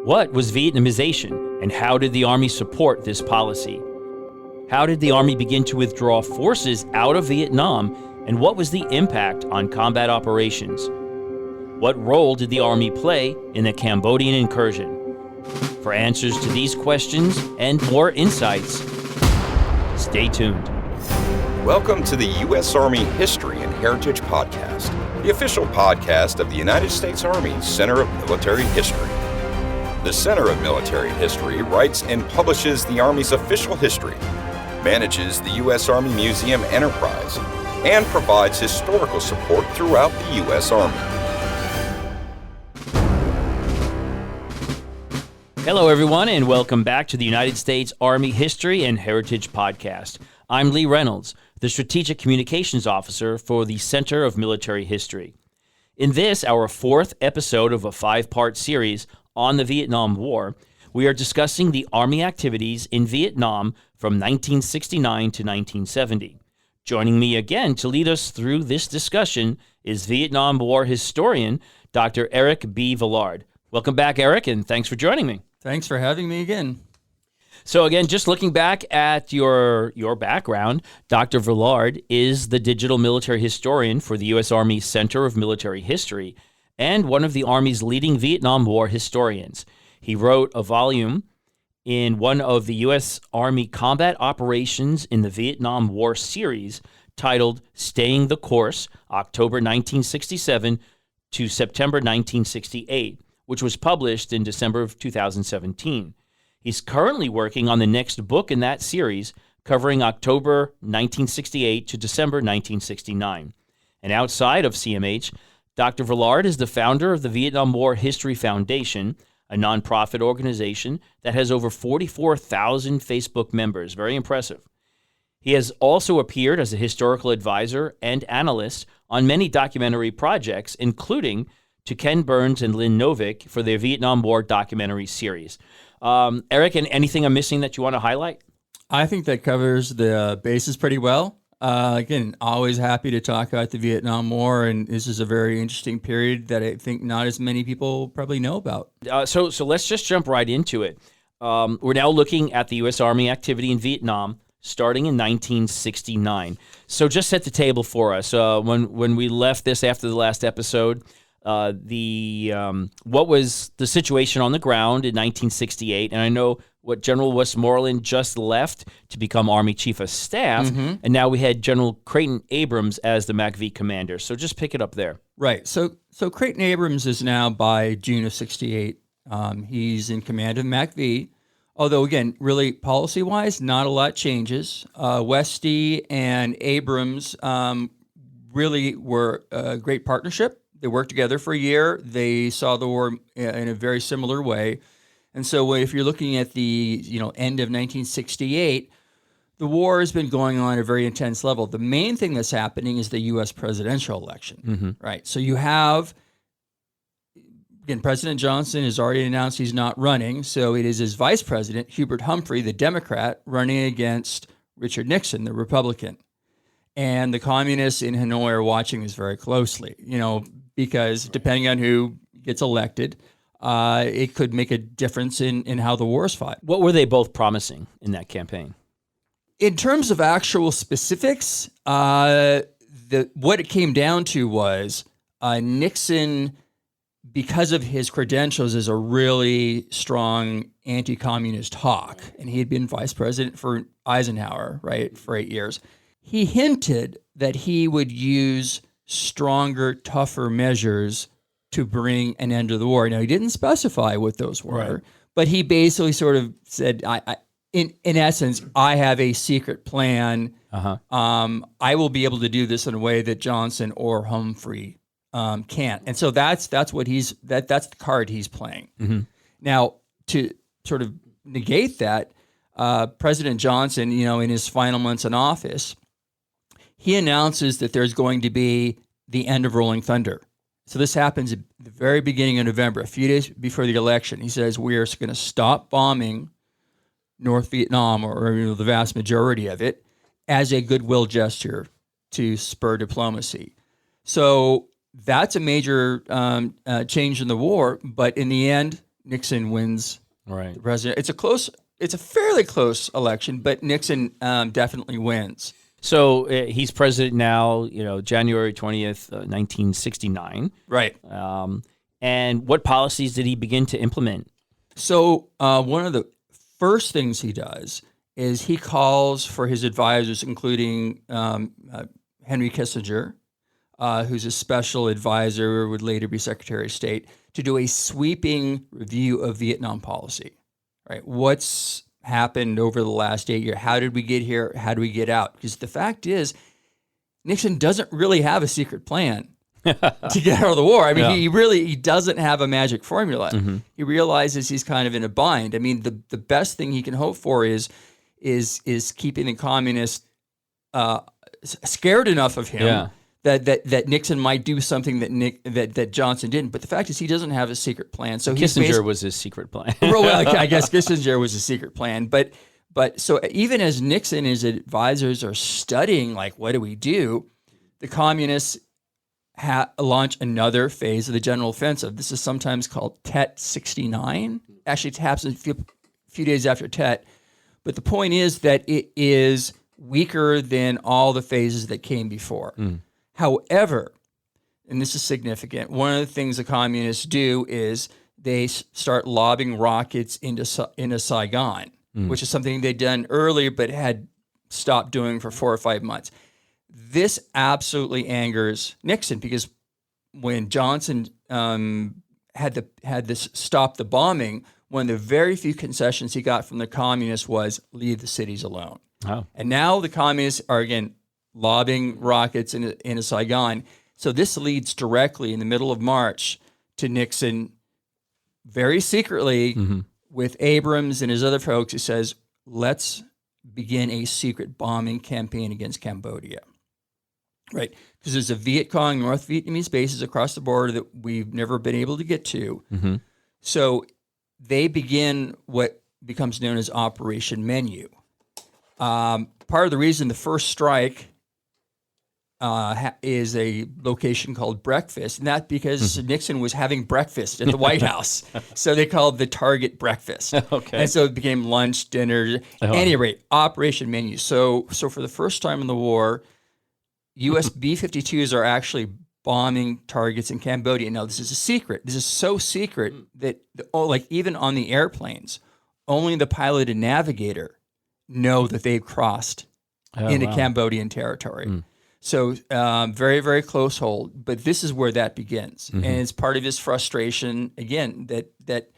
What was Vietnamization, and how did the Army support this policy? How did the Army begin to withdraw forces out of Vietnam, and what was the impact on combat operations? What role did the Army play in the Cambodian incursion? For answers to these questions and more insights, stay tuned. Welcome to the U.S. Army History and Heritage Podcast, the official podcast of the United States Army Center of Military History. The Center of Military History writes and publishes the Army's official history, manages the U.S. Army Museum enterprise, and provides historical support throughout the U.S. Army. Hello, everyone, and welcome back to the United States Army History and Heritage Podcast. I'm Lee Reynolds, the Strategic Communications Officer for the Center of Military History. In this, our fourth episode of a five-part series on the Vietnam War, we are discussing the Army activities in Vietnam from 1969 to 1970. Joining me again to lead us through this discussion is Vietnam War historian Dr. Erik B. Villard. Welcome back, Erik, and thanks for joining me. Thanks for having me again. So again, just looking back at your background, Dr. Villard is the digital military historian for the U.S. Army Center of Military History and one of the Army's leading Vietnam War historians. He wrote a volume in one of the U.S. Army Combat Operations in the Vietnam War series titled Staying the Course, October 1967 to September 1968, which was published in December of 2017. He's currently working on the next book in that series, covering October 1968 to December 1969. And outside of CMH, Dr. Villard is the founder of the Vietnam War History Foundation, a nonprofit organization that has over 44,000 Facebook members. Very impressive. He has also appeared as a historical advisor and analyst on many documentary projects, including to Ken Burns and Lynn Novick for their Vietnam War documentary series. Erik, anything I'm missing that you want to highlight? I think that covers the bases pretty well. Again, always happy to talk about the Vietnam War, and this is a very interesting period that I think not as many people probably know about. So let's just jump right into it. We're now looking at the U.S. Army activity in Vietnam starting in 1969. So just set the table for us. When we left this after the last episode, what was the situation on the ground in 1968? And I know what General Westmoreland just left to become Army Chief of Staff, and now we had General Creighton Abrams as the MACV commander. So just pick it up there. Right. So Creighton Abrams is now, by June of 68, he's in command of MACV. Although, again, really policy-wise, not a lot changes. Westy and Abrams really were a great partnership. They worked together for a year. They saw the war in a very similar way. And so if you're looking at the end of 1968, the war has been going on at a very intense level. The main thing that's happening is the U.S. presidential election, right? So you have, again, President Johnson has already announced he's not running, so it is his vice president, Hubert Humphrey, the Democrat, running against Richard Nixon, the Republican. And the communists in Hanoi are watching this very closely, because depending on who gets elected, it could make a difference in how the war is fought. What were they both promising in that campaign? In terms of actual specifics, what it came down to was Nixon, because of his credentials as a really strong anti-communist hawk, and he had been vice president for Eisenhower, right, for 8 years, he hinted that he would use stronger, tougher measures to bring an end to the war. Now, he didn't specify what those were, but he basically sort of said, in essence, I have a secret plan. I will be able to do this in a way that Johnson or Humphrey can't. And so that's what that's the card he's playing. Now, to sort of negate that, President Johnson, in his final months in office, he announces that there's going to be the end of Rolling Thunder. So this happens at the very beginning of November, a few days before the election. He says, we are going to stop bombing North Vietnam, or the vast majority of it, as a goodwill gesture to spur diplomacy. So that's a major change in the war, but in the end, Nixon wins Right. the president. It's a fairly close election, but Nixon definitely wins. So he's president now, January 20th, 1969. Right. And what policies did he begin to implement? So one of the first things he does is he calls for his advisors, including Henry Kissinger, who's a special advisor, would later be Secretary of State, to do a sweeping review of Vietnam policy. Right? What's happened over the last 8 years? How did we get here? How do we get out? Because the fact is, Nixon doesn't really have a secret plan to get out of the war. I mean, he doesn't have a magic formula. Mm-hmm. He realizes he's kind of in a bind. I mean, the best thing he can hope for is keeping the communists scared enough of him that Nixon might do something that Johnson didn't. But the fact is, he doesn't have a secret plan. So Kissinger was his secret plan. Well, I guess Kissinger was a secret plan. But so even as Nixon and his advisors are studying, like, what do we do? The communists launch another phase of the general offensive. This is sometimes called Tet 69. Actually, it happens a few days after Tet. But the point is that it is weaker than all the phases that came before. However, and this is significant, one of the things the communists do is they start lobbing rockets into Saigon, which is something they'd done earlier but had stopped doing for 4 or 5 months. This absolutely angers Nixon, because when Johnson had this stop the bombing, one of the very few concessions he got from the communists was leave the cities alone. Oh. And now the communists are again lobbing rockets into Saigon. So this leads directly in the middle of March to Nixon very secretly with Abrams and his other folks, who says, let's begin a secret bombing campaign against Cambodia. Right? Because there's a Viet Cong, North Vietnamese bases across the border that we've never been able to get to. Mm-hmm. So they begin what becomes known as Operation Menu. Part of the reason the first strike is a location called Breakfast, and that's because Nixon was having breakfast at the White House. So they called the target breakfast. Okay. And so it became lunch, dinner. At any rate, Operation Menu. So for the first time in the war, U.S. B-52s are actually bombing targets in Cambodia. Now, this is a secret. This is so secret that, even on the airplanes, only the pilot and navigator know that they've crossed into Cambodian territory. So very, very close hold. But this is where that begins. And it's part of his frustration, again, that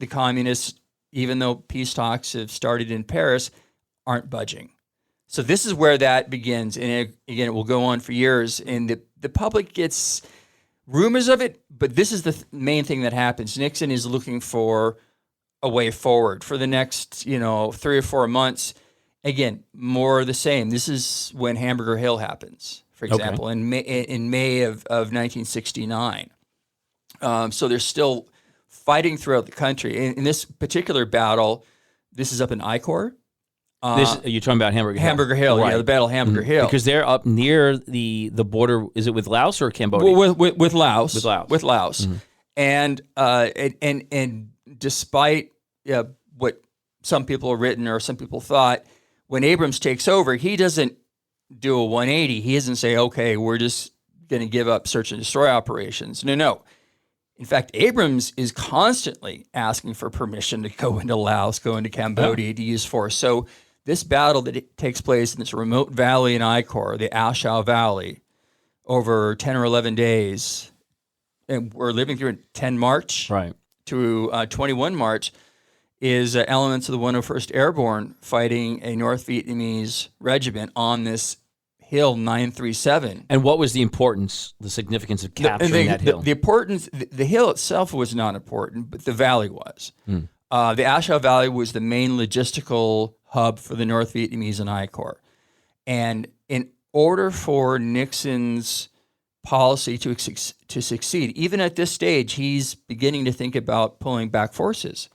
the communists, even though peace talks have started in Paris, aren't budging. So this is where that begins. And again, it will go on for years. And the public gets rumors of it, but this is the main thing that happens. Nixon is looking for a way forward for the next, 3 or 4 months. Again, more of the same. This is when Hamburger Hill happens, for example, in May of 1969. So they're still fighting throughout the country. In this particular battle, this is up in I-Corps. You're talking about Hamburger Hill. Hamburger Hill, right. The Battle of Hamburger Hill. Because they're up near the border. Is it with Laos or Cambodia? Well, with Laos. With Laos. With Laos. And despite what some people have written or some people thought, when Abrams takes over, he doesn't do a 180. He doesn't say, okay, we're just going to give up search and destroy operations. No. In fact, Abrams is constantly asking for permission to go into Laos, go into Cambodia, to use force. So this battle that takes place in this remote valley in I-Corps, the A Shau Valley, over 10 or 11 days, and we're living through 10 March to 21 March, is elements of the 101st Airborne fighting a North Vietnamese regiment on this hill 937. And what was the significance of capturing that hill? The importance, the hill itself was not important, but the valley was. The A Shau Valley was the main logistical hub for the North Vietnamese and I-Corps. And in order for Nixon's policy to succeed, even at this stage, he's beginning to think about pulling back forces.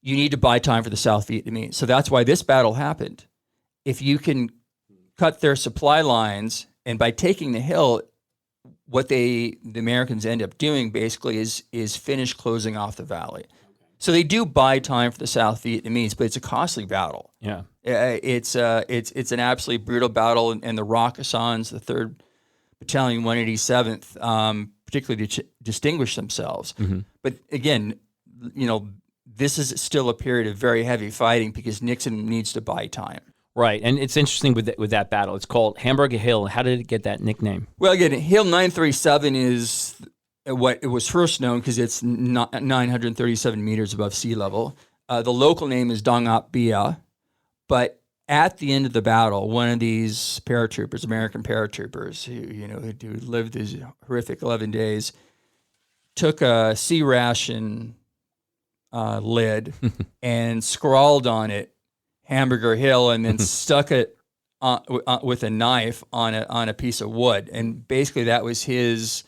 You need to buy time for the South Vietnamese. So that's why this battle happened. If you can cut their supply lines, and by taking the hill, what the Americans end up doing basically is finish closing off the valley. So they do buy time for the South Vietnamese, but it's a costly battle. Yeah. It's an absolutely brutal battle, and the Rakkasans, the 3rd Battalion, 187th, particularly distinguished themselves. But again, this is still a period of very heavy fighting because Nixon needs to buy time. Right, and it's interesting with that battle. It's called Hamburger Hill. How did it get that nickname? Well, again, Hill 937 is what it was first known because it's 937 meters above sea level. The local name is Dong Ap Bia, but at the end of the battle, one of these paratroopers, American paratroopers, who lived these horrific 11 days, took a sea ration lid and scrawled on it Hamburger Hill, and then stuck it with a knife on a piece of wood. And basically that was his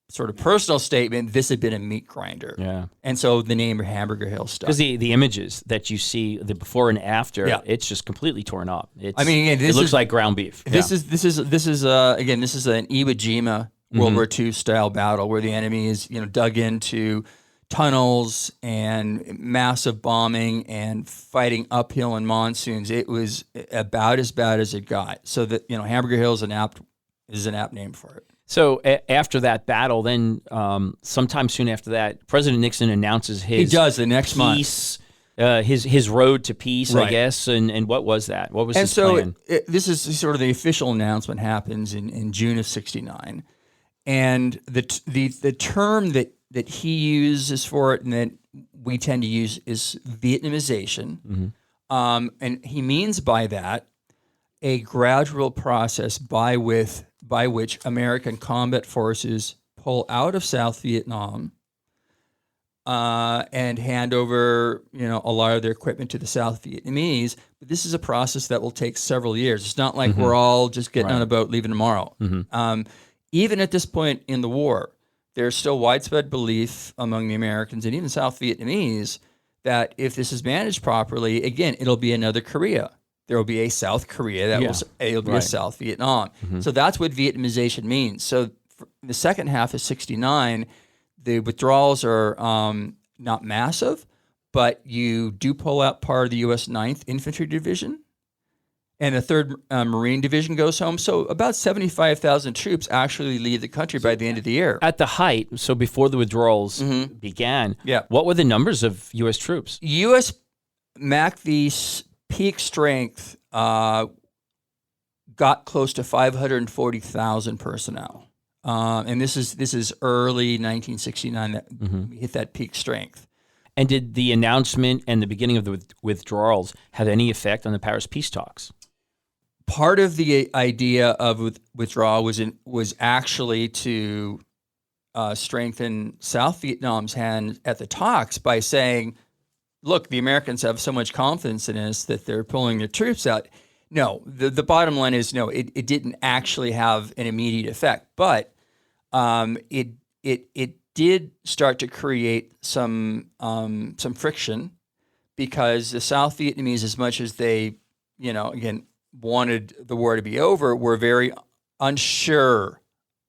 sort of personal statement. This had been a meat grinder. Yeah. And so the name of Hamburger Hill stuck. Because the images that you see, the before and after, Yeah. it's just completely torn up. It this looks like ground beef. This is an Iwo Jima World War II style battle where the enemy is dug into tunnels and massive bombing and fighting uphill in monsoons. It was about as bad as it got. So that Hamburger Hill is an apt name for it. So after that battle, then sometime soon after that, President Nixon announces his He does the next peace, his road to peace, Right. I guess. And what was that? What was And his so plan? this is sort of the official announcement happens in June of '69, and the term that he uses for it and that we tend to use is Vietnamization, and he means by that a gradual process by which American combat forces pull out of South Vietnam and hand over, a lot of their equipment to the South Vietnamese. But this is a process that will take several years. It's not like we're all just getting on a boat leaving tomorrow. Even at this point in the war, there's still widespread belief among the Americans and even South Vietnamese that if this is managed properly, again, it'll be another Korea. There will be a South Korea it'll be a South Vietnam. So that's what Vietnamization means. So for the second half of '69, the withdrawals are not massive, but you do pull out part of the U.S. 9th Infantry Division, and the 3rd Marine Division goes home. So about 75,000 troops actually leave the country by the end of the year. At the height, so before the withdrawals began, what were the numbers of U.S. troops? U.S. MACV's peak strength got close to 540,000 personnel. And this is early 1969 that we hit that peak strength. And did the announcement and the beginning of the withdrawals have any effect on the Paris peace talks? Part of the idea of withdrawal was actually to strengthen South Vietnam's hand at the talks by saying, look, the Americans have so much confidence in us that they're pulling their troops out. No, the bottom line is no, it didn't actually have an immediate effect, but it did start to create some friction because the South Vietnamese, as much as they, again, wanted the war to be over, were very unsure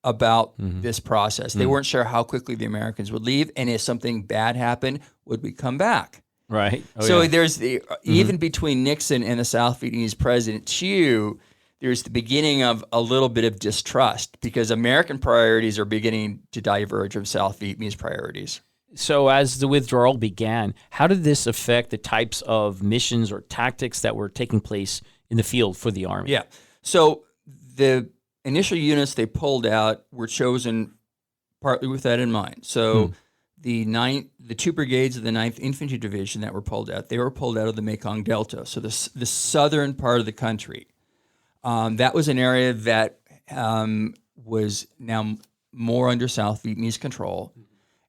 about this process. They weren't sure how quickly the Americans would leave, and if something bad happened, would we come back? Right. There's even between Nixon and the South Vietnamese president Thieu, there's the beginning of a little bit of distrust because American priorities are beginning to diverge from South Vietnamese priorities. So as the withdrawal began, how did this affect the types of missions or tactics that were taking place in the field for the Army? Yeah. So the initial units they pulled out were chosen partly with that in mind. So the 2 brigades of the 9th Infantry Division that were pulled out, they were pulled out of the Mekong Delta, so the southern part of the country. That was an area that was now more under South Vietnamese control.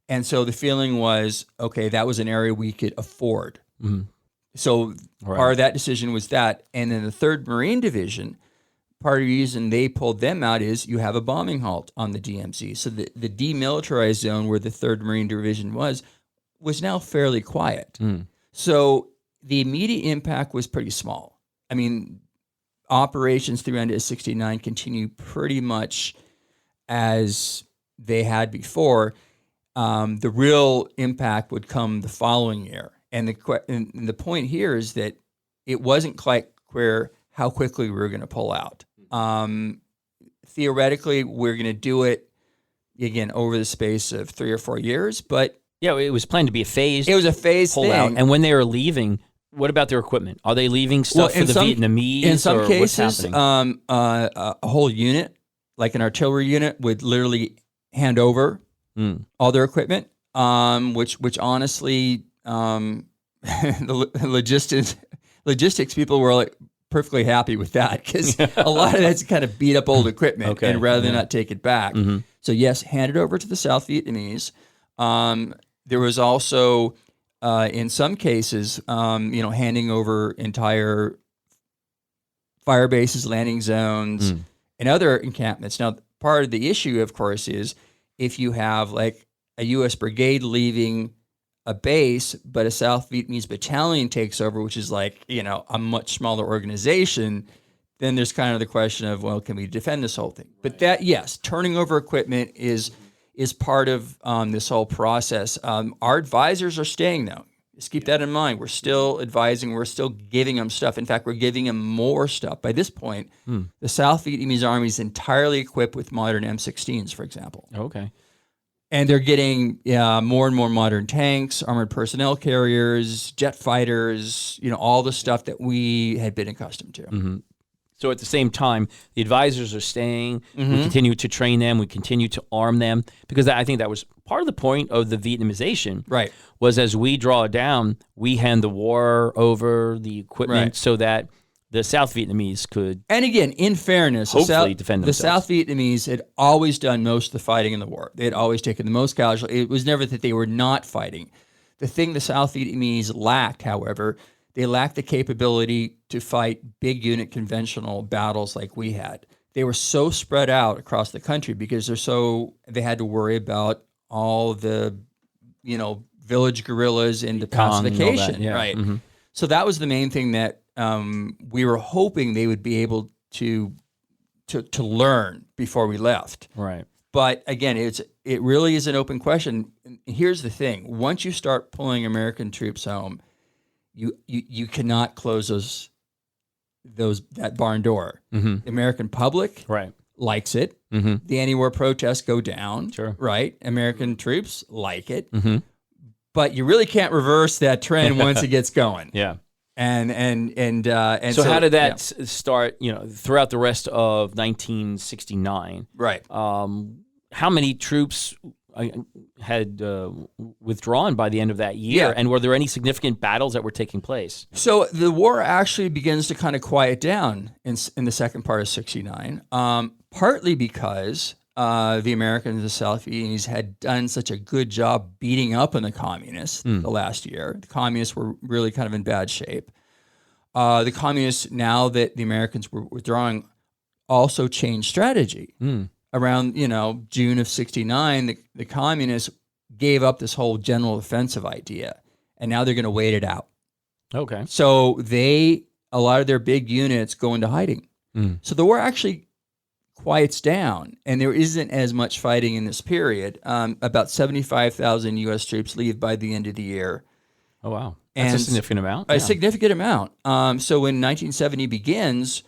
And so the feeling was, okay, that was an area we could afford. So part of that decision was that. And then the 3rd Marine Division, part of the reason they pulled them out is you have a bombing halt on the DMZ. So the demilitarized zone where the 3rd Marine Division was now fairly quiet. So the immediate impact was pretty small. I mean, operations through end of '69 continue pretty much as they had before. The real impact would come the following year. And the point here is that it wasn't quite clear how quickly we were going to pull out. Theoretically, we're going to do it, again, over the space of 3 or 4 years. But yeah, it was planned to be a phased it was a phased pull thing. out. And when they are leaving, what about their equipment? Are they leaving stuff for the Vietnamese? In some or cases, what's happening? a whole unit, like an artillery unit, would literally hand over all their equipment, which honestly, the logistics people were like perfectly happy with that, because a lot of that's kind of beat up old equipment, and rather than not take it back. So yes, hand it over to the South Vietnamese. There was also, in some cases, handing over entire fire bases, landing zones, and other encampments. Now, part of the issue, of course, is if you have like a U.S. brigade leaving a base, but a South Vietnamese battalion takes over, which is like, a much smaller organization, then there's kind of the question of, well, can we defend this whole thing? But that, yes, turning over equipment is part of this whole process. Our advisors are staying, though. Just keep that in mind. We're still advising. We're still giving them stuff. In fact, we're giving them more stuff. By this point, the South Vietnamese Army is entirely equipped with modern M16s, for example. Okay. And they're getting more and more modern tanks, armored personnel carriers, jet fighters, all the stuff that we had been accustomed to. So at the same time, the advisors are staying. We continue to train them. We continue to arm them, because I think that was part of the point of the Vietnamization. Right. Was as we draw it down, we hand the war over, the equipment, so that the South Vietnamese could, and again, in fairness, hopefully defend themselves. The South Vietnamese had always done most of the fighting in the war. They had always taken the most casualties. It was never that they were not fighting. The thing the South Vietnamese lacked, however, they lacked the capability to fight big unit conventional battles like we had. They were so spread out across the country because they had to worry about all the, village guerrillas and the pacification. Right. So that was the main thing that we were hoping they would be able to learn before we left. Right. But again, it really is an open question. Here's the thing: once you start pulling American troops home, you cannot close that barn door. The American public likes it. The anti-war protests go down. Sure. Right. American troops like it. But you really can't reverse that trend once it gets going. Yeah. And so how did that start? Throughout the rest of 1969, right? How many troops had withdrawn by the end of that year, and were there any significant battles that were taking place? So the war actually begins to kind of quiet down in the second part of '69, partly because the Americans, the South Vietnamese, had done such a good job beating up on the communists the last year. The communists were really kind of in bad shape. The communists, now that the Americans were withdrawing, also changed strategy. Around June of '69, the communists gave up this whole general offensive idea, and now they're going to wait it out. Okay. So a lot of their big units go into hiding. So the war actually quiets down, and there isn't as much fighting in this period. About 75,000 U.S. troops leave by the end of the year. Oh, wow. That's a significant amount. A significant amount. So when 1970 begins,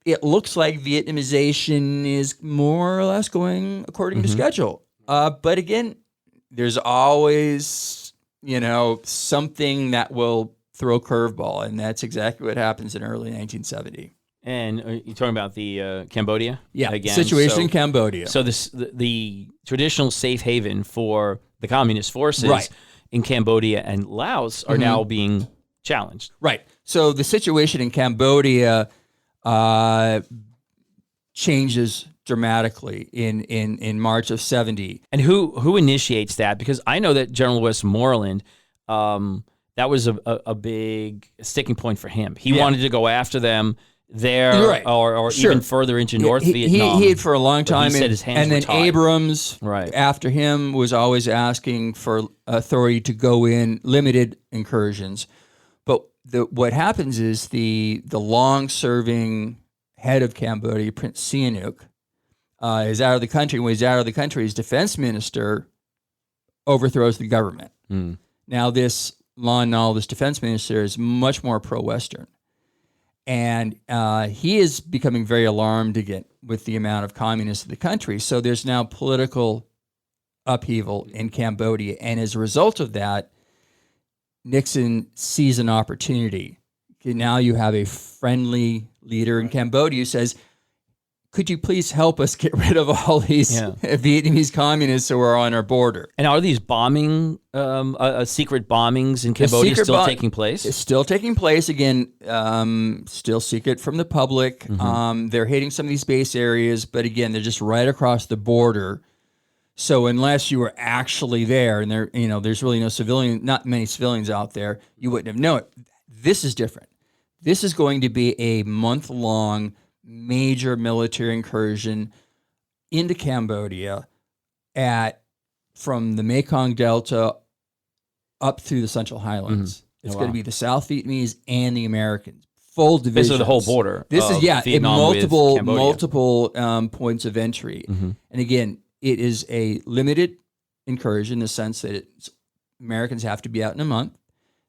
it looks like Vietnamization is more or less going according to schedule. But again, there's always, something that will throw a curveball, and that's exactly what happens in early 1970. And you're talking about the Cambodia? Yeah, again. Situation in Cambodia. So the traditional safe haven for the communist forces in Cambodia and Laos are now being challenged. Right. So the situation in Cambodia changes dramatically in March of '70. And who initiates that? Because I know that General Westmoreland, that was a big sticking point for him. He wanted to go after them there, or even further into North Vietnam. He had for a long time, he said his hands were tied. Abrams, after him, was always asking for authority to go in limited incursions. But what happens is the long-serving head of Cambodia, Prince Sihanouk, is out of the country. When he's out of the country, his defense minister overthrows the government. Now, this Lon Nol, this defense minister, is much more pro-Western. And he is becoming very alarmed again with the amount of communists in the country. So there's now political upheaval in Cambodia. And as a result of that, Nixon sees an opportunity. Now you have a friendly leader in Cambodia who says, could you please help us get rid of all these Vietnamese communists who are on our border? And are these secret bombings in Cambodia still taking place? It's still taking place. Again, still secret from the public. They're hitting some of these base areas, but again, they're just right across the border. So unless you were actually there, and there's really not many civilians out there, you wouldn't have known it. This is different. This is going to be a month-long major military incursion into Cambodia from the Mekong Delta up through the Central Highlands. It's going to be the South Vietnamese and the Americans. Full divisions. This is the whole border. This is multiple points of entry. And again, it is a limited incursion in the sense that Americans have to be out in a month.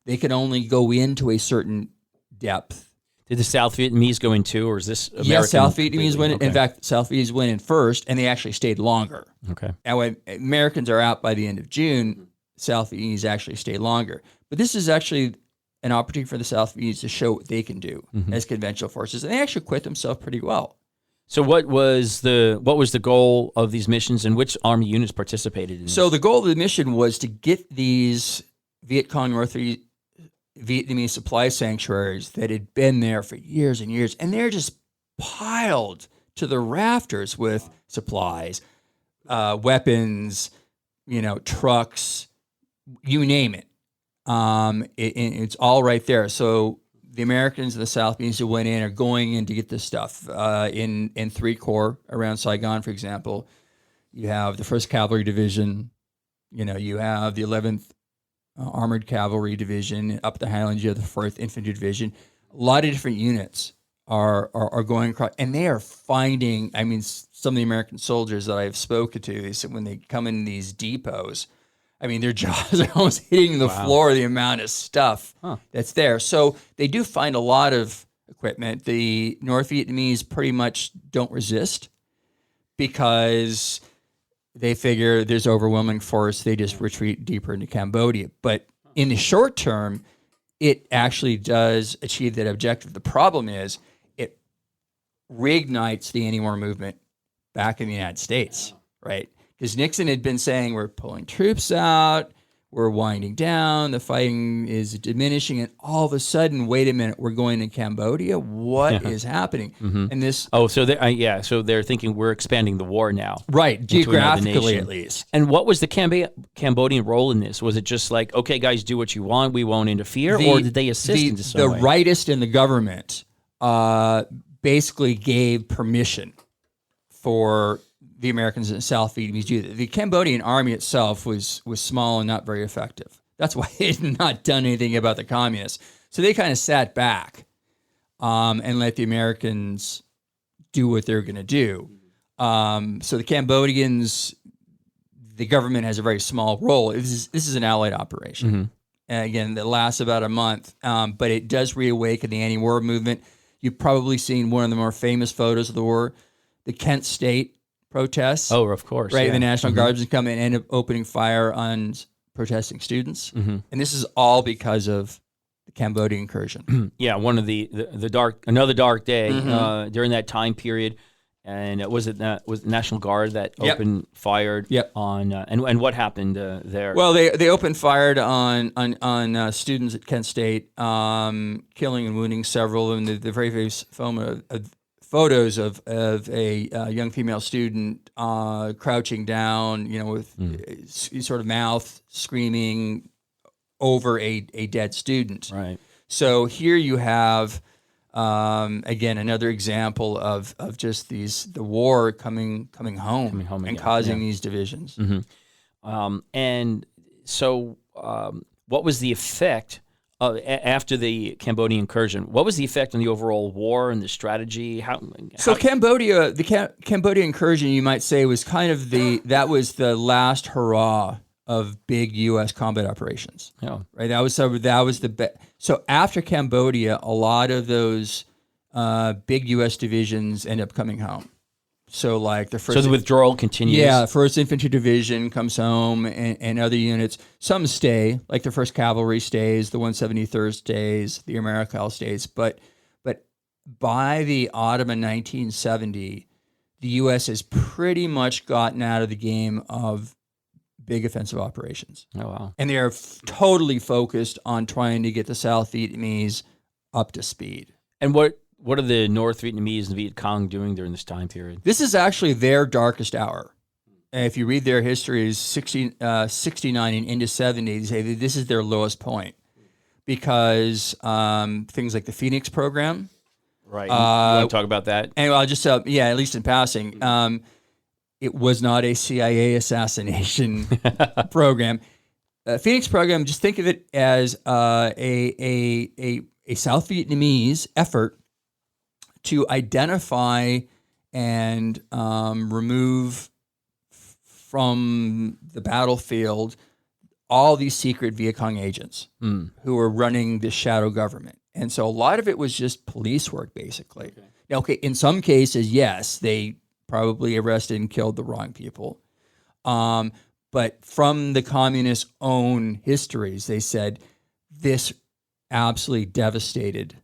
They can only go into a certain depth. Did the South Vietnamese go in too, or is this American? Yes, South Vietnamese went in. Okay. In fact, South Vietnamese went in first, and they actually stayed longer. Okay. And when Americans are out by the end of June, South Vietnamese actually stay longer. But this is actually an opportunity for the South Vietnamese to show what they can do as conventional forces, and they actually quit themselves pretty well. So what was the goal of these missions, and which Army units participated in this? So the goal of the mission was to get these Viet Cong North Vietnamese supply sanctuaries that had been there for years and years, and they're just piled to the rafters with supplies, weapons, trucks, you name it. It's all right there. So the Americans and the South Vietnamese who went in are going in to get this stuff. In 3 Corps around Saigon, for example, you have the 1st Cavalry Division, you have the 11th Armored Cavalry Division. Up the Highlands, you have the 4th Infantry Division. A lot of different units are going across, and they are finding, some of the American soldiers that I've spoken to, they said when they come in these depots, their jaws are almost hitting the floor, the amount of stuff that's there. So they do find a lot of equipment. The North Vietnamese pretty much don't resist because they figure there's overwhelming force. They just retreat deeper into Cambodia. But in the short term, it actually does achieve that objective. The problem is it reignites the anti-war movement back in the United States, right? Because Nixon had been saying, we're pulling troops out, we're winding down, the fighting is diminishing, and all of a sudden, wait a minute, we're going to Cambodia? What is happening? And this... so they're thinking we're expanding the war now. Right, geographically at least. And what was the Cambodian role in this? Was it just like, okay, guys, do what you want, we won't interfere, or did they assist in some way? The rightist in the government basically gave permission for the Americans and South Vietnamese do that. The Cambodian army itself was small and not very effective. That's why they had not done anything about the communists. So they kind of sat back and let the Americans do what they're going to do. So the Cambodians, the government has a very small role. This is an allied operation. And again, that lasts about a month, but it does reawaken the anti-war movement. You've probably seen one of the more famous photos of the war, the Kent State protests. Oh, of course. Right, the National Guardsmen come in and end up opening fire on protesting students. And this is all because of the Cambodian incursion. One of another dark day during that time period. And was the National Guard that opened fired on and what happened there? Well, they opened fired on students at Kent State, killing and wounding several. And the very famous photos of a young female student crouching down, with sort of mouth screaming over a dead student. Right. So here you have. Again, another example of just the war coming home and causing these divisions. And so, what was the effect after the Cambodian incursion, what was the effect on the overall war and the strategy? So Cambodia, the Cambodian incursion, you might say, was kind of that was the last hurrah of big U.S. combat operations. Yeah. Right. That was the So after Cambodia, a lot of those big U.S. divisions end up coming home. So like the first. So the withdrawal continues. Yeah, First Infantry Division comes home, and other units. Some stay, like the First Cavalry stays, the 173rd stays, the Americal stays. But by the autumn of 1970, the U.S. has pretty much gotten out of the game of big offensive operations. Oh wow! And they are totally focused on trying to get the South Vietnamese up to speed. And what are the North Vietnamese and Viet Cong doing during this time period? This is actually their darkest hour. And if you read their histories, 69 and into 70, they say that this is their lowest point because things like the Phoenix program. Right. You want to talk about that? Anyway, I'll just, at least in passing, it was not a CIA assassination program. Phoenix program, just think of it as a South Vietnamese effort to identify and remove from the battlefield all these secret Viet Cong agents who were running this shadow government. And so a lot of it was just police work, basically. Okay. Now, in some cases, yes, they probably arrested and killed the wrong people. But from the communists' own histories, they said this absolutely devastated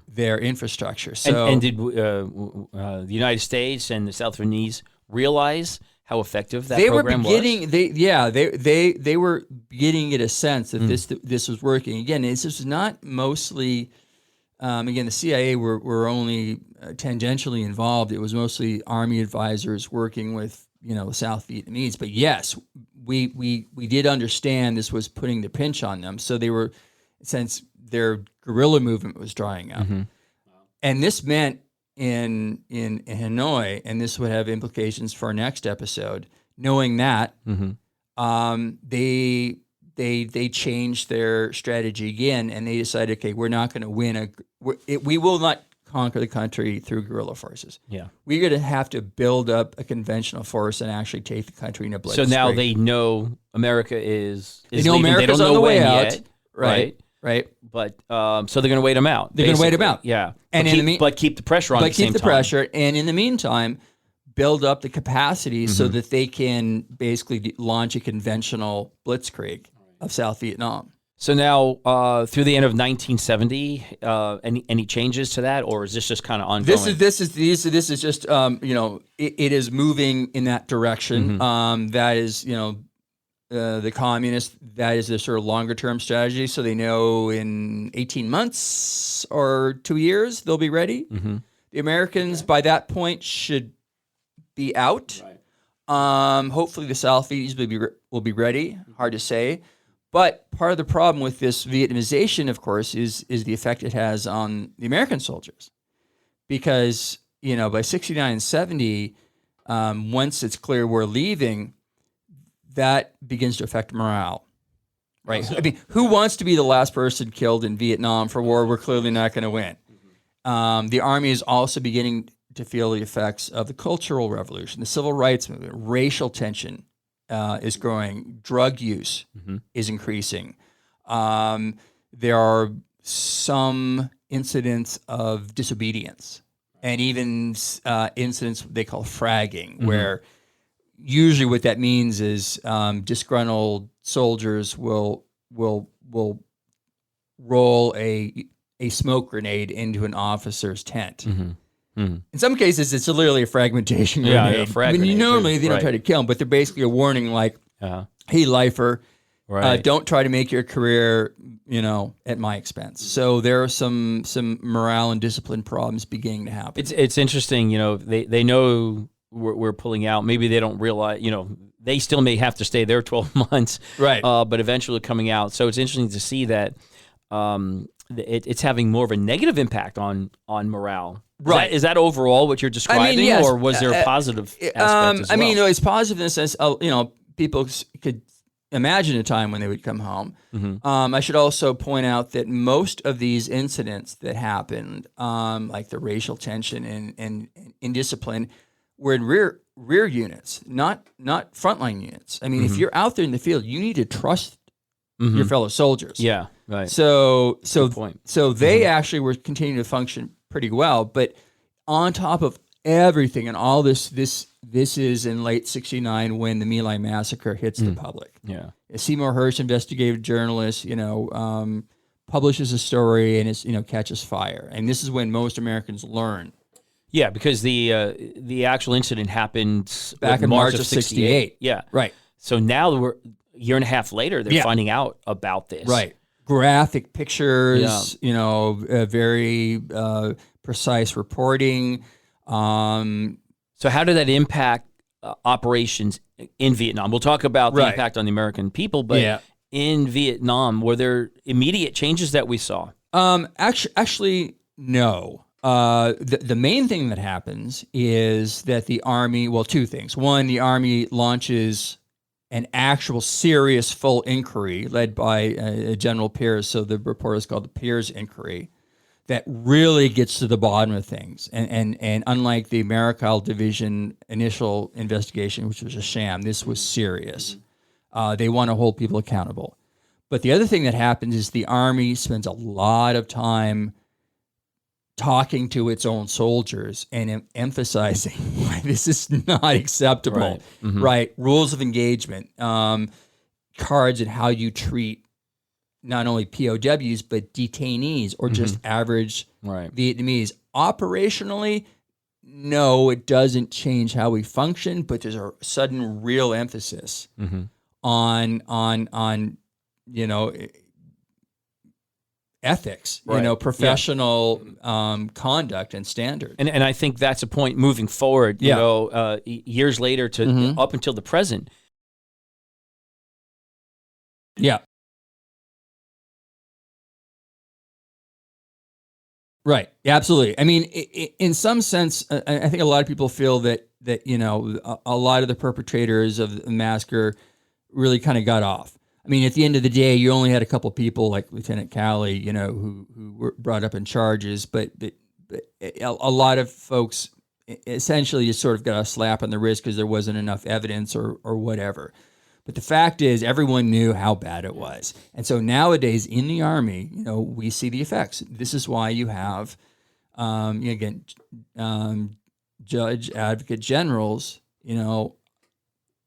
their infrastructure. So, and did the United States and the South Vietnamese realize how effective that program was? They were beginning to get a sense that this was working. Again, this was not mostly. Again, the CIA were only tangentially involved. It was mostly Army advisors working with the South Vietnamese. But yes, we did understand this was putting the pinch on them. So they were, since their guerrilla movement was drying up, and this meant in Hanoi, and this would have implications for our next episode. Knowing that, they changed their strategy again, and they decided, okay, we're not going to win we will not conquer the country through guerrilla forces. Yeah, we're going to have to build up a conventional force and actually take the country in a blitzkrieg. So now they know America is they know leaving. America's they don't on know the way out, yet, right? But so they're going to wait them out. They're going to wait them out. Yeah, and but keep the pressure on. But keep the pressure, and in the meantime, build up the capacity so that they can basically launch a conventional blitzkrieg of South Vietnam. So now, through the end of 1970, any changes to that, or is this just kind of ongoing? This is just it is moving in that direction. That is the communists. That is their sort of longer term strategy. So they know in 18 months or 2 years they'll be ready. The Americans by that point should be out. Right. Hopefully the South Vietnamese will be ready. Hard to say. But part of the problem with this Vietnamization, of course, is the effect it has on the American soldiers. Because, by 69 and 70, once it's clear we're leaving, that begins to affect morale. Right? I mean, who wants to be the last person killed in Vietnam for war we're clearly not going to win? The Army is also beginning to feel the effects of the Cultural Revolution, the Civil Rights Movement, racial tension. Is growing. Drug use is increasing. There are some incidents of disobedience, and even incidents they call fragging, where usually what that means is disgruntled soldiers will roll a smoke grenade into an officer's tent. In some cases, it's literally a fragmentation grenade. Yeah, frag grenade. Normally, they don't try to kill them, but they're basically a warning like, hey, lifer, don't try to make your career, at my expense. So there are some morale and discipline problems beginning to happen. It's interesting, they know we're pulling out. Maybe they don't realize, they still may have to stay there 12 months. Right. But eventually coming out. So it's interesting to see that it's having more of a negative impact on morale. Right. Is that overall what you're describing, yes. or was there a positive aspect as well? It's positive in the sense, people could imagine a time when they would come home. Mm-hmm. I should also point out that most of these incidents that happened, like the racial tension and indiscipline, were in rear units, not frontline units. I mean, if you're out there in the field, you need to trust your fellow soldiers. Yeah, right. So Good point. so they actually were continuing to function pretty well. But on top of everything and all this is in late '69 when the My Lai massacre hits the public. Yeah. Seymour Hersh, investigative journalist, publishes a story and it's catches fire. And this is when most Americans learn. Yeah, because the actual incident happened Back in March of '68. Yeah. Right. So now we're a year and a half later, they're finding out about this. Right. Graphic pictures, very precise reporting. So how did that impact operations in Vietnam? We'll talk about the impact on the American people, but in Vietnam, were there immediate changes that we saw? Actually, no. The main thing that happens is that the Army, well, two things. One, the Army launches an actual serious full inquiry led by General Pierce. So the report is called the Pierce Inquiry, that really gets to the bottom of things. And unlike the Maricol Division initial investigation, which was a sham, this was serious. They want to hold people accountable. But the other thing that happens is the Army spends a lot of time talking to its own soldiers and emphasizing why this is not acceptable. Right. Mm-hmm. Right? Rules of engagement, cards and how you treat not only POWs, but detainees or just average Vietnamese. Operationally, no, it doesn't change how we function, but there's a sudden real emphasis on ethics, professional conduct and standards. And I think that's a point moving forward, years later to up until the present. Yeah. Right. Yeah, absolutely. I mean, in some sense, I think a lot of people feel that a lot of the perpetrators of the massacre really kind of got off. I mean, at the end of the day, you only had a couple people like Lieutenant Cowley, who were brought up in charges, but a lot of folks essentially just sort of got a slap on the wrist because there wasn't enough evidence or whatever. But the fact is, everyone knew how bad it was. And so nowadays in the Army, we see the effects. This is why you have, judge, advocate generals,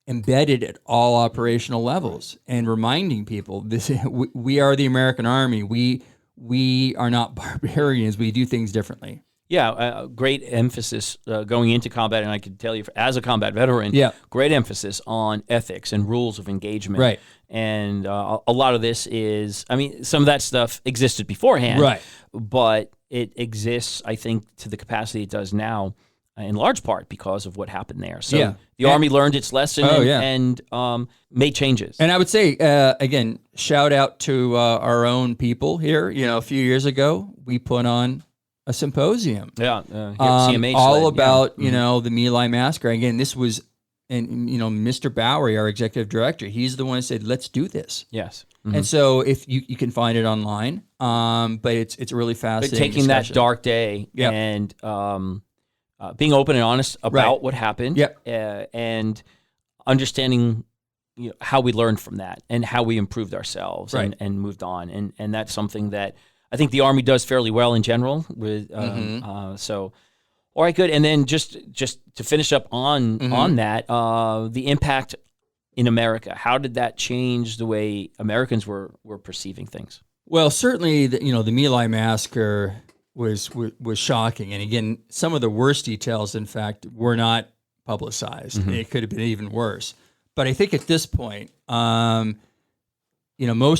embedded at all operational levels and reminding people this: we are the American Army. We are not barbarians. We do things differently. Yeah, great emphasis going into combat, and I can tell you, as a combat veteran, great emphasis on ethics and rules of engagement. Right. And a lot of this is, some of that stuff existed beforehand, right? But it exists, I think, to the capacity it does now, in large part because of what happened there. So the Army learned its lesson and made changes. And I would say, again, shout out to our own people here. A few years ago, we put on a symposium. CMH all about, the My Lai massacre. Again, this was, and Mr. Bowery, our executive director, he's the one who said, let's do this. Yes. And so if you can find it online, but it's a really fascinating taking discussion. That dark day and being open and honest about what happened and understanding how we learned from that and how we improved ourselves and moved on. And that's something that I think the Army does fairly well in general. With so, all right, good. And then just to finish up on that, the impact in America. How did that change the way Americans were perceiving things? Well, certainly, the My Lai massacre was shocking, and again, some of the worst details, in fact, were not publicized. It could have been even worse. But I think at this point, most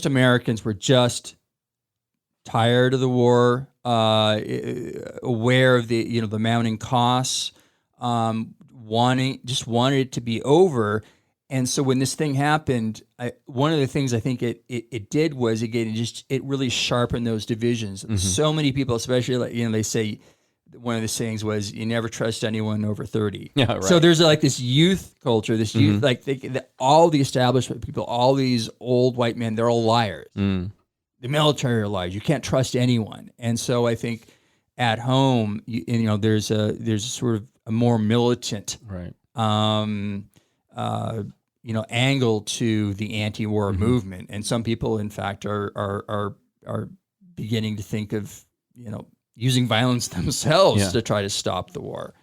Americans were just tired of the war, aware of the mounting costs, wanted it to be over. And so when this thing happened, one of the things I think it did was, again, it really sharpened those divisions. So many people, especially they say one of the sayings was, "You never trust anyone over 30." Yeah, right. So there's like this youth culture, this youth, like all the establishment people, all these old white men, they're all liars. The military are liars. You can't trust anyone. And so I think at home, there's a sort of a more militant, right. Angle to the anti-war movement. And some people, in fact, are beginning to think of, using violence themselves to try to stop the war.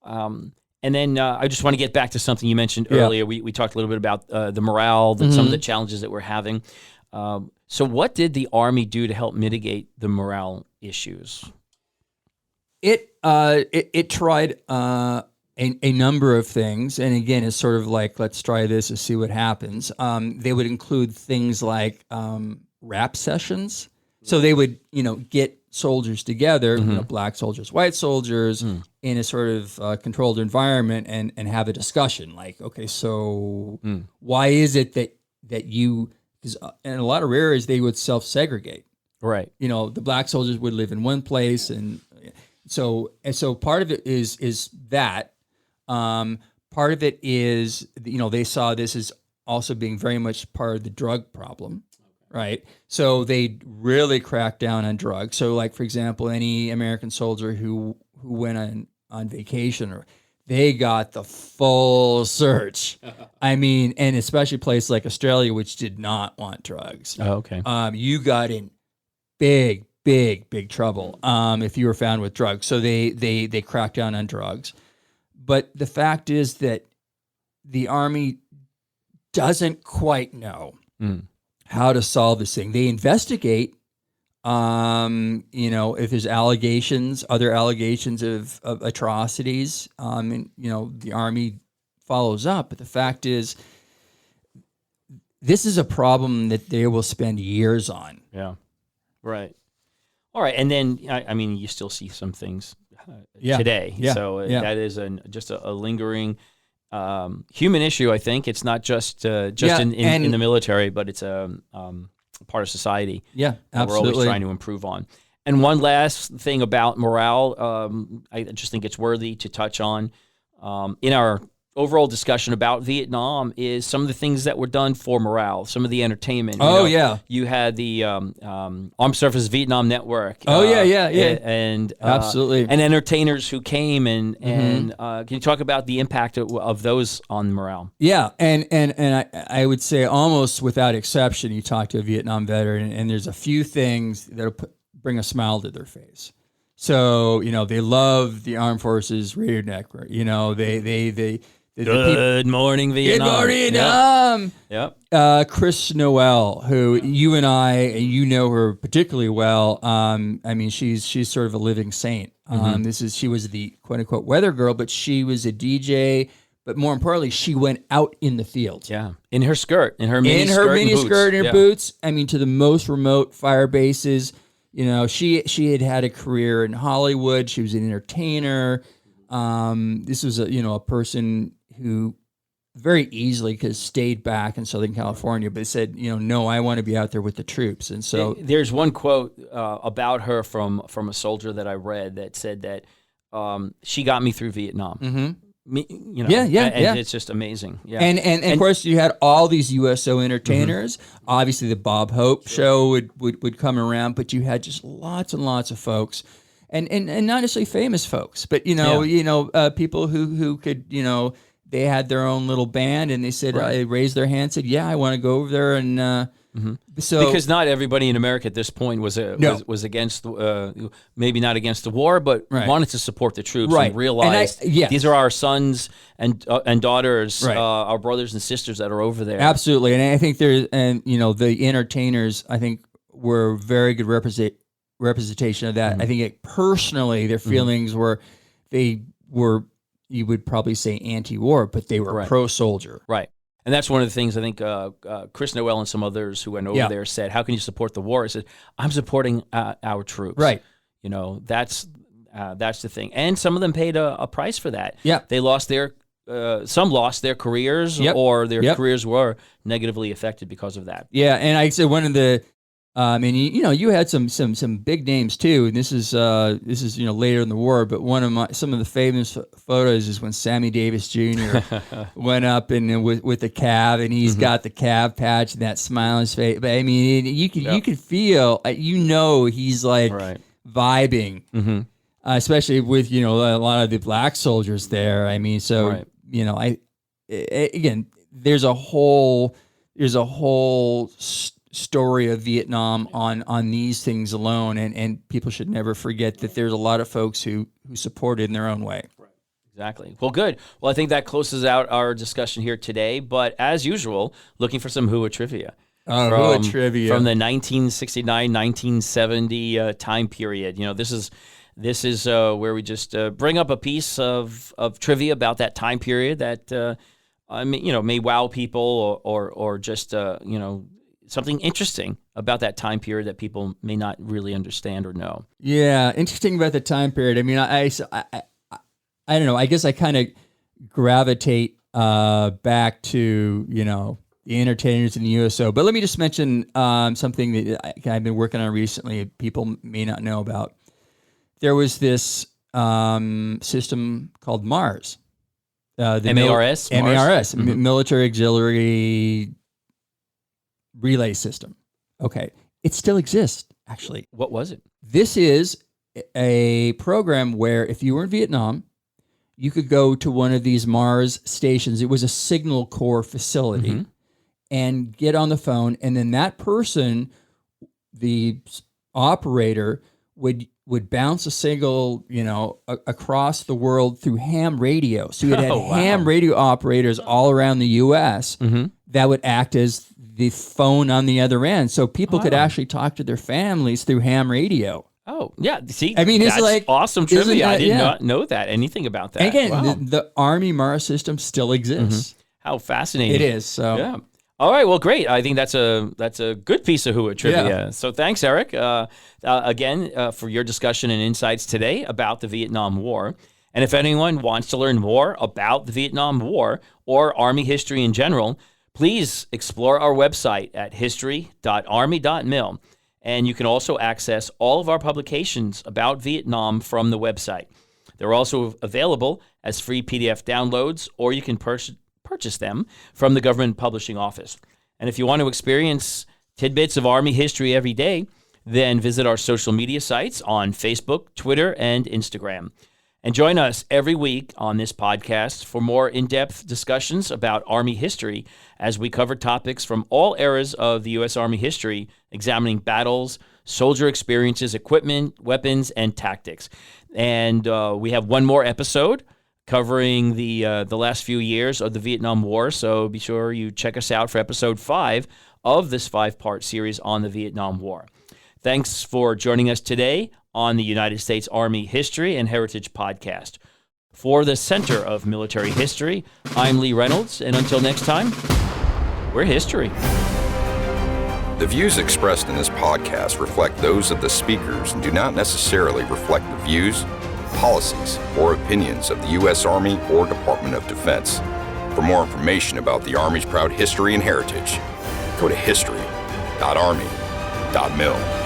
And then I just want to get back to something you mentioned earlier. We talked a little bit about the morale, some of the challenges that we're having. So what did the Army do to help mitigate the morale issues? It tried a number of things, and again, it's sort of like, let's try this and see what happens. They would include things like rap sessions. So they would, get soldiers together, black soldiers, white soldiers, in a sort of controlled environment, and have a discussion. Like, okay, so why is it that you? Because in a lot of areas they would self-segregate. Right. The black soldiers would live in one place, and so part of it is that. Part of it is, they saw this as also being very much part of the drug problem. Right. So they really cracked down on drugs. So, like, for example, any American soldier who went on vacation, or they got the full search. I mean, and especially places like Australia, which did not want drugs. Oh, okay. You got in big trouble if you were found with drugs. So they cracked down on drugs. But the fact is that the Army doesn't quite know how to solve this thing. They investigate, if there's other allegations of atrocities, and, the Army follows up. But the fact is, this is a problem that they will spend years on. Yeah. Right. All right. And then, I mean, you still see some things today. Yeah. So that is just a lingering human issue. I think it's not just in the military, but it's a part of society. Yeah, that we're always trying to improve on. And one last thing about morale, I just think it's worthy to touch on in our overall discussion about Vietnam is some of the things that were done for morale, some of the entertainment. You had the Armed Services Vietnam Network. And absolutely, and entertainers who came and can you talk about the impact of those on morale? Yeah, and I would say almost without exception, you talk to a Vietnam veteran, and there's a few things that'll bring a smile to their face. So they love the Armed Forces Radio Network. Good morning, Vietnam. Good morning, Vietnam. Yep. Chris Noel, who you and I, her particularly well. I mean, she's sort of a living saint. She was the quote unquote weather girl, but she was a DJ. But more importantly, she went out in the field. Yeah, in her skirt, in her mini skirt, and her boots. I mean, to the most remote fire bases. She had a career in Hollywood. She was an entertainer. This was a person who very easily could have stayed back in Southern California, but said, no, I want to be out there with the troops. And so there's one quote about her from a soldier that I read that said that she got me through Vietnam. Mm-hmm. And it's just amazing. Yeah, and of course you had all these USO entertainers. Obviously, the Bob Hope show would come around, but you had just lots and lots of folks, and not necessarily famous folks, but people who could they had their own little band, and they said they raised their hand, said, "Yeah, I want to go over there." And so because not everybody in America at this point was against, maybe not against the war, but wanted to support the troops and realized these are our sons and daughters, our brothers and sisters that are over there. Absolutely, and I think the entertainers, I think, were very good representation of that. I think personally, their feelings were, they were, you would probably say anti-war, but they were pro-soldier. Right. And that's one of the things I think Chris Noel and some others who went over there said, how can you support the war? I said, I'm supporting our troops. Right. That's the thing. And some of them paid a price for that. Yeah. They lost some lost their careers or their careers were negatively affected because of that. Yeah. And I said one of the And you had some big names too. And this is later in the war. But some of the famous photos is when Sammy Davis Jr. went up and with the Cav, and he's got the Cav patch and that smile on his face. But I mean, you could feel, he's like vibing, especially with a lot of the black soldiers there. I mean, so again, there's a whole story of Vietnam on these things alone, and people should never forget that there's a lot of folks who supported in their own way. Right. Exactly. Well, good. Well, I think that closes out our discussion here today. But as usual, looking for some Hua trivia. Hua trivia from the 1969-1970 time period. This is where we just bring up a piece of trivia about that time period that may wow people or just something interesting about that time period that people may not really understand or know. Yeah, interesting about the time period. I mean, I don't know. I guess I kind of gravitate back to the entertainers in the USO. But let me just mention something that I've been working on recently. People may not know about. There was this system called MARS. The MARS? MARS, Military Auxiliary Relay System. Okay. It still exists, actually. What was it? This is a program where if you were in Vietnam, you could go to one of these MARS stations. It was a signal corps facility and get on the phone. And then that person, the operator, would bounce a signal, across the world through ham radio. So you had ham radio operators all around the U.S. That would act as the phone on the other end. So people could actually talk to their families through ham radio. Oh, yeah. See, I mean, it's that's like awesome trivia. I did not know anything about that. And again, the Army MARS system still exists. How fascinating. It is. So yeah. All right. Well, great. I think that's a good piece of Hua trivia. Yeah. So thanks, Erik, again, for your discussion and insights today about the Vietnam War. And if anyone wants to learn more about the Vietnam War or Army history in general, please explore our website at history.army.mil. And you can also access all of our publications about Vietnam from the website. They're also available as free PDF downloads, or you can purchase them from the Government Publishing Office. And if you want to experience tidbits of Army history every day, then visit our social media sites on Facebook, Twitter, and Instagram. And join us every week on this podcast for more in-depth discussions about Army history as we cover topics from all eras of the U.S. Army history, examining battles, soldier experiences, equipment, weapons, and tactics. And we have one more episode covering the last few years of the Vietnam War, so be sure you check us out for episode 5 of this 5-part series on the Vietnam War. Thanks for joining us today on the United States Army History and Heritage Podcast. For the Center of Military History, I'm Lee Reynolds, and until next time, we're history. The views expressed in this podcast reflect those of the speakers and do not necessarily reflect the views, policies, or opinions of the U.S. Army or Department of Defense. For more information about the Army's proud history and heritage, go to history.army.mil.